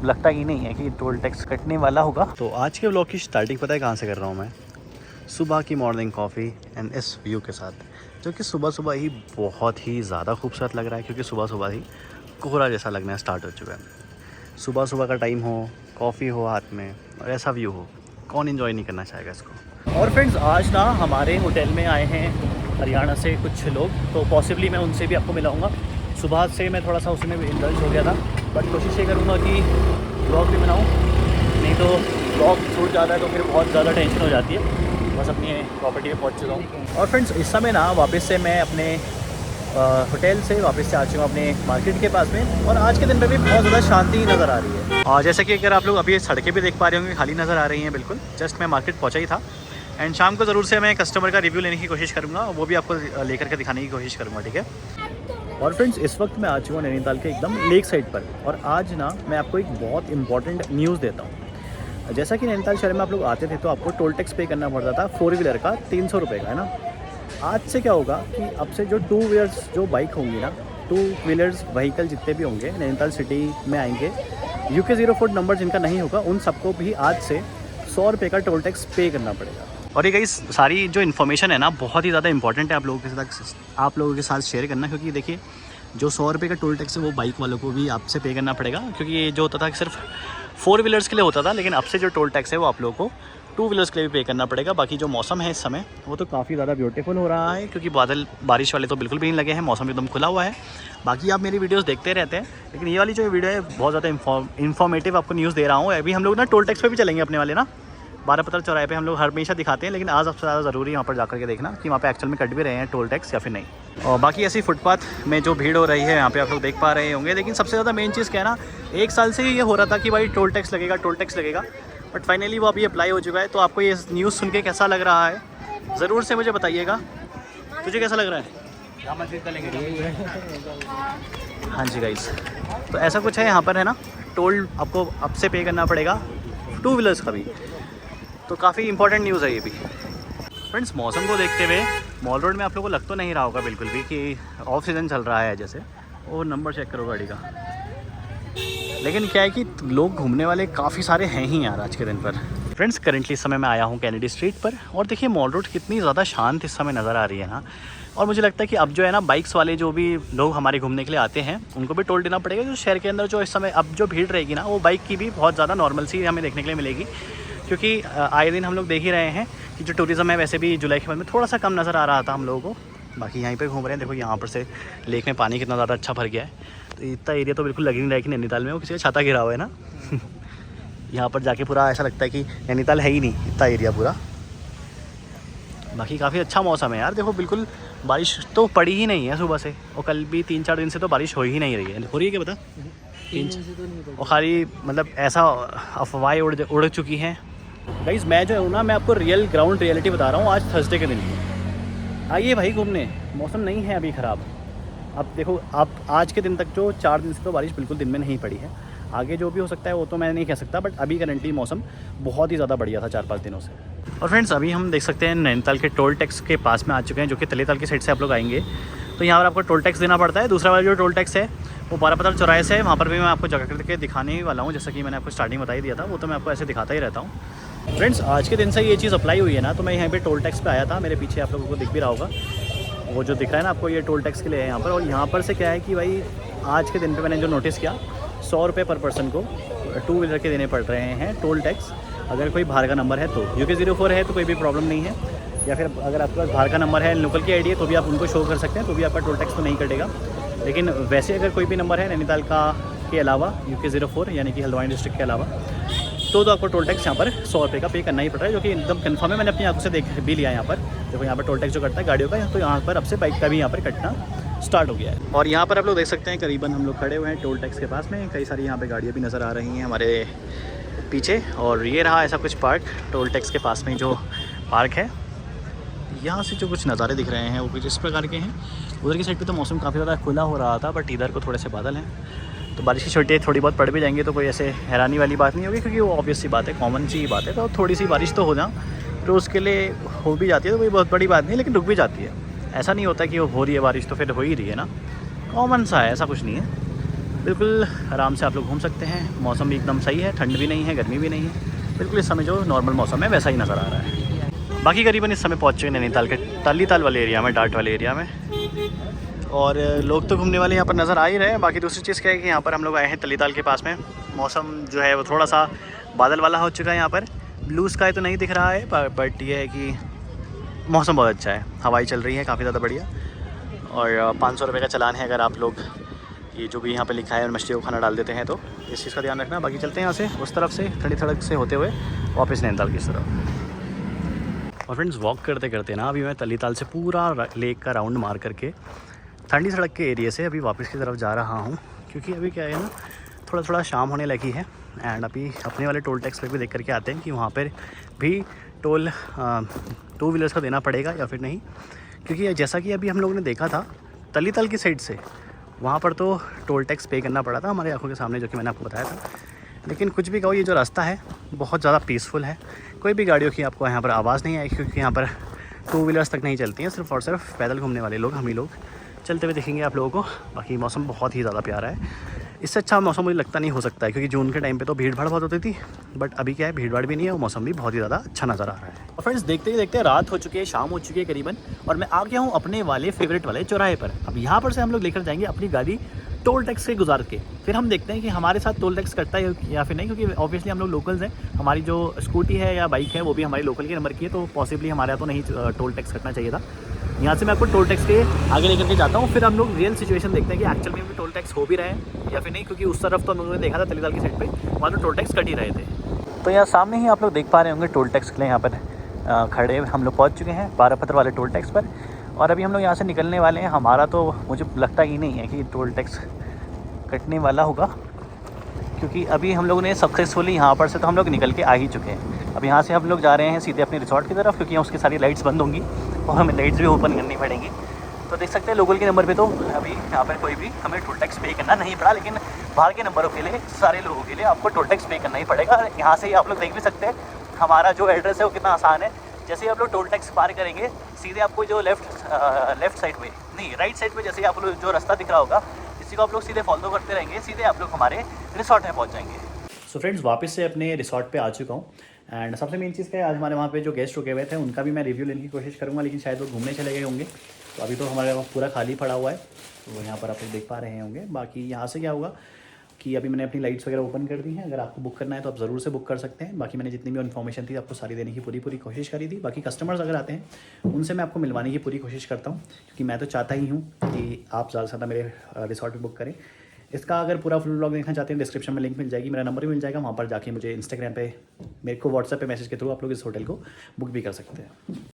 लगता ही नहीं है कि टोल टैक्स कटने वाला होगा। तो आज के व्लॉग की स्टार्टिंग पता है कहाँ से कर रहा हूँ मैं? सुबह की मॉर्निंग कॉफ़ी एंड इस व्यू के साथ, जो कि सुबह सुबह ही बहुत ही ज़्यादा खूबसूरत लग रहा है, क्योंकि सुबह सुबह ही कोहरा जैसा लगना स्टार्ट हो चुका है। सुबह सुबह का टाइम हो, कॉफ़ी हो हाथ में और ऐसा व्यू हो, कौन इन्जॉय नहीं करना चाहेगा इसको। और फ्रेंड्स, आज ना हमारे होटल में आए हैं हरियाणा से कुछ लोग, तो पॉसिबली मैं उनसे भी आपको मिलाऊंगा। सुबह से मैं थोड़ा सा उसमें इंडल्ज हो गया था, बट कोशिश ये करूँगा कि ब्लॉग भी बनाऊँ, नहीं तो ब्लॉग छूट जाता है तो फिर बहुत ज़्यादा टेंशन हो जाती है। बस अपनी प्रॉपर्टी पे पहुँच चुका हूँ। और फ्रेंड्स, इस समय ना वापस से मैं अपने होटल से वापस से आ चुका हूँ अपने मार्केट के पास में, और आज के दिन पे भी बहुत ज़्यादा शांति नज़र आ रही है। और जैसे कि अगर आप लोग अभी सड़कें भी देख पा रहे होंगे, खाली नज़र आ रही हैं बिल्कुल। जस्ट मैं मार्केट पहुँचा ही था, एंड शाम को ज़रूर से मैं कस्टमर का रिव्यू लेने की कोशिश करूँगा, वो भी आपको लेकर के दिखाने की कोशिश करूँगा, ठीक है। और फ्रेंड्स, इस वक्त मैं आ चुका हूँ नैनीताल के एकदम लेक साइड पर, और आज ना मैं आपको एक बहुत इंपॉर्टेंट न्यूज़ देता हूँ। जैसा कि नैनीताल शहर में आप लोग आते थे तो आपको टोल टैक्स पे करना पड़ता था 4 व्हीलर का 300 रुपये का, है ना। आज से क्या होगा कि अब से जो 2 व्हीलर्स जो बाइक होंगी ना, 2 व्हीलर्स व्हीकल जितने भी होंगे नैनीताल सिटी में आएंगे, UK 04 नंबर जिनका नहीं होगा, उन सबको भी आज से 100 रुपये का टोल टैक्स पे करना पड़ेगा। और ये गाइस, सारी जो इन्फॉर्मेशन है ना बहुत ही ज़्यादा इंपॉर्टेंट है आप लोगों के साथ शेयर करना, क्योंकि देखिए जो 100 रुपये का टोल टैक्स है वो बाइक वालों को भी आपसे पे करना पड़ेगा, क्योंकि ये जो होता था कि सिर्फ 4 व्हीलर्स के लिए होता था, लेकिन अब से जो टोल टैक्स है वो आप लोगों को 2 व्हीलर्स के लिए भी पे करना पड़ेगा। बाकी जो मौसम है इस समय वो तो काफ़ी ज़्यादा ब्यूटीफुल हो रहा है, क्योंकि बादल बारिश वाले तो बिल्कुल भी नहीं लगे हैं, मौसम एकदम खुला हुआ है। बाकी आप मेरी वीडियोस देखते रहते हैं, लेकिन ये वाली जो वीडियो है बहुत ज़्यादा इन्फॉर्मेटिव आपको न्यूज़ दे रहा हूँ। अभी हम लोग ना टोल टैक्स पे भी चलेंगे अपने वाले ना, 12 पत्थर चौराहे पे हम लोग हमेशा दिखाते हैं, लेकिन आज सबसे ज़्यादा ज़रूरी है वहाँ पर जाकर के देखना कि वहाँ पे एक्चुअल में कट भी रहे हैं टोल टैक्स या फिर नहीं। और बाकी ऐसी फुटपाथ में जो भीड़ हो रही है यहाँ पे आप लोग देख पा रहे होंगे, लेकिन सबसे ज़्यादा मेन चीज़ क्या है ना, 1 साल से ये हो रहा था कि भाई टोल टैक्स लगेगा, टोल टैक्स लगेगा, बट फाइनली वो अभी अप्लाई हो चुका है। तो आपको ये न्यूज़ सुन के कैसा लग रहा है ज़रूर से मुझे बताइएगा। तुझे कैसा लग रहा है? हाँ जी गाइस, तो ऐसा कुछ है यहाँ पर, है ना। टोल आपको अब से पे करना पड़ेगा 2 व्हीलर्स का भी, तो काफ़ी इंपॉर्टेंट न्यूज़ है ये भी। फ्रेंड्स, मौसम को देखते हुए मॉल रोड में आप लोगों को लग तो नहीं रहा होगा बिल्कुल भी कि ऑफ सीज़न चल रहा है जैसे, और नंबर चेक करो गाड़ी का, लेकिन क्या है कि लोग घूमने वाले काफ़ी सारे हैं ही यार आज के दिन पर। फ्रेंड्स, करंटली इस समय मैं आया हूँ कैनेडी स्ट्रीट पर, और देखिए मॉल रोड कितनी ज़्यादा शांत इस समय नज़र आ रही है ना। और मुझे लगता है कि अब जो है ना बाइक्स वाले जो भी लोग हमारे घूमने के लिए आते हैं उनको भी टोल देना पड़ेगा। जो शहर के अंदर जो इस समय अब जो भीड़ रहेगी ना, वो बाइक की भी बहुत ज़्यादा नॉर्मल सी हमें देखने के लिए मिलेगी, क्योंकि आए दिन हम लोग देख ही रहे हैं कि जो टूरिज़्म है वैसे भी जुलाई के बाद में थोड़ा सा कम नज़र आ रहा था हम लोगों को। बाकी यहीं पे घूम रहे हैं, देखो यहाँ पर से लेक में पानी कितना ज़्यादा अच्छा भर गया है, तो इतना एरिया तो बिल्कुल लग नहीं रहा है कि नैनीताल में वो किसी का छाता गिरा हुआ है ना। यहाँ पर जाके पूरा ऐसा लगता है कि नैनीताल है ही नहीं, इतना एरिया पूरा। बाकी काफ़ी अच्छा मौसम है यार, देखो बिल्कुल बारिश तो पड़ी ही नहीं है सुबह से, और कल भी 3-4 दिन से तो बारिश हो ही नहीं रही है। हो रही है क्या बता? 3 और खाली मतलब ऐसा अफवाहें उड़ चुकी हैं। गाइस, मैं जो हूँ ना, मैं आपको रियल ग्राउंड रियलिटी बता रहा हूँ। आज थर्सडे के दिन आइए भाई घूमने, मौसम नहीं है अभी ख़राब। अब देखो, आप आज के दिन तक जो 4 दिन से तो बारिश बिल्कुल दिन में नहीं पड़ी है, आगे जो भी हो सकता है वो तो मैं नहीं कह सकता, बट अभी करंटली मौसम बहुत ही ज़्यादा बढ़िया था 4-5 दिनों से। और फ्रेंड्स, अभी हम देख सकते हैं नैनीताल के टोल टैक्स के पास में आ चुके हैं, जो कि तलेताल की साइड से आप लोग आएंगे तो यहाँ पर आपको टोल टैक्स देना पड़ता है। दूसरा वाला जो टोल टैक्स है वो 12 पत्थर चौराहे से है, वहाँ पर भी मैं आपको जगह करके दिखाने ही वाला हूँ। जैसा कि मैंने आपको स्टार्टिंग बता ही दिया था, वो तो मैं आपको ऐसे दिखाता ही रहता हूँ। फ्रेंड्स, आज के दिन से ये चीज़ अप्लाई हुई है ना, तो मैं यहाँ पे टोल टैक्स पे आया था। मेरे पीछे आप लोगों को दिख भी रहा होगा, वो जो दिख रहा है ना आपको, ये टोल टैक्स के लिए है यहाँ पर। और यहाँ पर से क्या है कि भाई आज के दिन पे मैंने जो नोटिस किया, 100 रुपये पर पर्सन को 2 व्हीलर के देने पड़ रहे हैं टोल टैक्स। अगर कोई बाहर का नंबर है तो UK 04 है तो कोई भी प्रॉब्लम नहीं है, या फिर अगर आपके पास बाहर का नंबर है, लोकल की आईडी है, तो भी आप उनको शो कर सकते हैं, तो भी आपका टोल टैक्स तो नहीं कटेगा। लेकिन वैसे अगर कोई भी नंबर है नैनीताल का के अलावा, UK 04 यानी कि हल्द्वानी डिस्ट्रिक्ट के अलावा, तो आपको टोल टैक्स यहाँ पर 100 रुपये का पे करना ही पड़ रहा है, जो कि एकदम कन्फर्म है। मैंने अपनी आंखों से देख भी लिया यहाँ पर। देखो यहाँ पर टोल टैक्स जो कटता है गाड़ियों का, तो यहाँ पर अब से बाइक का भी यहाँ पर कटना स्टार्ट हो गया है। और यहाँ पर आप लोग देख सकते हैं करीबन हम लोग खड़े हुए हैं टोल टैक्स के पास में। कई सारी यहाँ पे गाड़ियाँ भी नज़र आ रही हैं हमारे पीछे, और ये रहा ऐसा कुछ पार्क टोल टैक्स के पास में जो पार्क है। यहाँ से जो कुछ नज़ारे दिख रहे हैं वो कुछ इस प्रकार के हैं। उधर की साइड पे तो मौसम काफ़ी ज़्यादा खुला हो रहा था, बट इधर को थोड़े से बादल हैं, तो बारिश की छुट्टियाँ थोड़ी बहुत पड़ भी जाएंगी तो कोई ऐसे हैरानी वाली बात नहीं होगी, क्योंकि वो ऑब्वियस सी बात है, कॉमन सी बात है। तो थोड़ी सी बारिश तो हो जाए तो उसके लिए हो भी जाती है, तो कोई बहुत बड़ी बात नहीं, लेकिन रुक भी जाती है। ऐसा नहीं होता कि वो हो रही है बारिश तो फिर हो ही रही है ना, कॉमन सा है, ऐसा कुछ नहीं है। बिल्कुल आराम से आप लोग घूम सकते हैं। मौसम भी एकदम सही है, ठंड भी नहीं है, गर्मी भी नहीं है, बिल्कुल इस समय जो नॉर्मल मौसम है वैसा ही नज़र आ रहा है। बाकी करीबन इस समय पहुँच चुके हैं नैनीताल के तालीताल वाले एरिया में, डाट वाले एरिया में। और लोग तो घूमने वाले यहाँ पर नज़र आ ही रहे हैं। बाकी दूसरी चीज़ क्या है कि यहाँ पर हम लोग आए हैं तालीताल के पास में। मौसम जो है वो थोड़ा सा बादल वाला हो चुका है। यहाँ पर ब्लू स्काई तो नहीं दिख रहा है, बट ये है कि मौसम बहुत अच्छा है, हवाई चल रही है काफ़ी ज़्यादा बढ़िया। और 500 रुपये का चालान है अगर आप लोग ये जो भी यहाँ पे लिखा है और मछली को खाना डाल देते हैं तो इस चीज़ का ध्यान रखना। बाकी चलते हैं यहाँ से उस तरफ से ठंडी सड़क से होते हुए वापस नैनीताल की तरफ। और फ्रेंड्स वॉक करते करते ना अभी मैं तालीताल से पूरा लेक का राउंड मार करके ठंडी सड़क के एरिया से अभी वापस की तरफ जा रहा हूँ, क्योंकि अभी क्या है ना थोड़ा थोड़ा शाम होने लगी है। एंड अभी अपने वाले टोल टैक्स पे भी देख करके आते हैं कि वहाँ पर भी टोल 2 व्हीलर्स का देना पड़ेगा या फिर नहीं। क्योंकि जैसा कि अभी हम लोगों ने देखा था तालीताल की साइड से, वहाँ पर तो टोल टैक्स पे करना पड़ा था हमारे आंखों के सामने, जो कि मैंने आपको बताया था। लेकिन कुछ भी कहो, ये जो रास्ता है बहुत ज़्यादा पीसफुल है, कोई भी गाड़ियों की आपको यहाँ पर आवाज़ नहीं आएगी, क्योंकि यहाँ पर 2 व्हीलर्स तक नहीं चलती हैं, सिर्फ और सिर्फ पैदल घूमने वाले लोग, हम ही लोग चलते हुए दिखेंगे आप लोगों को। बाकी मौसम बहुत ही ज़्यादा प्यारा है, इससे अच्छा मौसम मुझे लगता नहीं हो सकता है, क्योंकि जून के टाइम पे तो भीड़ भाड़ बहुत होती थी, बट अभी क्या है भीड़ भाड़ भी नहीं है और मौसम भी बहुत ही ज़्यादा अच्छा नज़र आ रहा है। और फ्रेंड्स देखते ही देखते रात हो चुकी है, शाम हो चुकी है करीबन, और मैं आ गया हूँ अपने वाले फेवरेट वाले चौराहे पर। अब यहाँ पर से हम लोग लेकर जाएंगे अपनी गाड़ी टोल टैक्स से गुजार के, फिर हम देखते हैं कि हमारे साथ टोल टैक्स कटता है या फिर नहीं, क्योंकि ऑब्वियसली हम लोग लोकल्स हैं, हमारी जो स्कूटी है या बाइक है वो भी हमारी लोकल के नंबर की है, तो पॉसिबली हमारे यहाँ तो नहीं टोल टैक्स कटना चाहिए था। यहाँ से मैं आपको टोल टैक्स के आगे लेकर के जाता हूँ, फिर हम लोग रियल सिचुएशन देखते हैं कि एक्चुअल में भी टोल टैक्स हो भी रहे हैं या फिर नहीं, क्योंकि उस तरफ तो हम लोगों ने देखा था तालीताल की साइड पे, वहाँ तो टोल टैक्स कट ही रहे थे। तो यहाँ सामने ही आप लोग देख पा रहे होंगे टोल टैक्स के लिए यहाँ पर खड़े हम लोग पहुँच चुके हैं 12 पत्थर वाले टोल टैक्स पर, और अभी हम लोग यहाँ से निकलने वाले हैं। हमारा तो मुझे लगता ही नहीं है कि टोल टैक्स कटने वाला होगा, क्योंकि अभी हम लोगों ने सक्सेसफुली यहाँ पर से तो हम लोग निकल के आ ही चुके हैं। अब यहाँ से हम लोग जा रहे हैं सीधे अपने रिसॉर्ट की तरफ, क्योंकि यहाँ उसकी सारी लाइट्स बंद होंगी और हमें लाइट्स भी ओपन करनी पड़ेंगी। तो देख सकते हैं लोकल के नंबर पे तो अभी यहाँ पर कोई भी हमें टोल टैक्स पे करना नहीं पड़ा, लेकिन बाहर के नंबरों के लिए सारे लोगों के लिए आपको टोल टैक्स पे करना ही पड़ेगा। यहाँ से ही आप लोग देख भी सकते हैं हमारा जो एड्रेस है वो कितना आसान है। जैसे ही आप लोग टोल टैक्स पार करेंगे सीधे आपको जो लेफ्ट साइड में नहीं राइट साइड में जैसे ही आप लोग जो रास्ता दिख रहा होगा, इसी को आप लोग सीधे फॉलो करते रहेंगे, सीधे आप लोग हमारे रिसॉर्ट में पहुँच जाएंगे। सो फ्रेंड्स वापस से अपने रिसॉर्ट पे आ चुका हूँ। एंड सबसे मेन चीज़ क्या है, आज हमारे वहाँ पे जो गेस्ट रुके हुए थे उनका भी मैं रिव्यू लेने की कोशिश करूँगा, लेकिन शायद वो घूमने चले गए होंगे, तो अभी तो हमारे वहाँ पूरा खाली पड़ा हुआ है, तो वो यहाँ पर आप लोग देख पा रहे होंगे। बाकी यहाँ से क्या होगा कि अभी मैंने अपनी लाइट्स वगैरह ओपन कर दी हैं, अगर आपको बुक करना है तो आप ज़रूर से बुक कर सकते हैं। बाकी मैंने जितनी भी इन्फॉर्मेशन थी आपको सारी देने की पूरी कोशिश करी थी। बाकी कस्टमर्स अगर आते हैं उनसे मैं आपको मिलवाने की पूरी कोशिश करता हूँ, क्योंकि मैं तो चाहता ही हूँ कि आप ज़्यादा से ज़्यादा मेरे रिसॉर्ट पर बुक करें। इसका अगर पूरा फुल व्लॉग देखना चाहते हैं डिस्क्रिप्शन में लिंक मिल जाएगी, मेरा नंबर भी मिल जाएगा, वहाँ पर जाके मुझे इंस्टाग्राम पे मेरे को व्हाट्सएप पे मैसेज के थ्रू आप लोग इस होटल को बुक भी कर सकते हैं।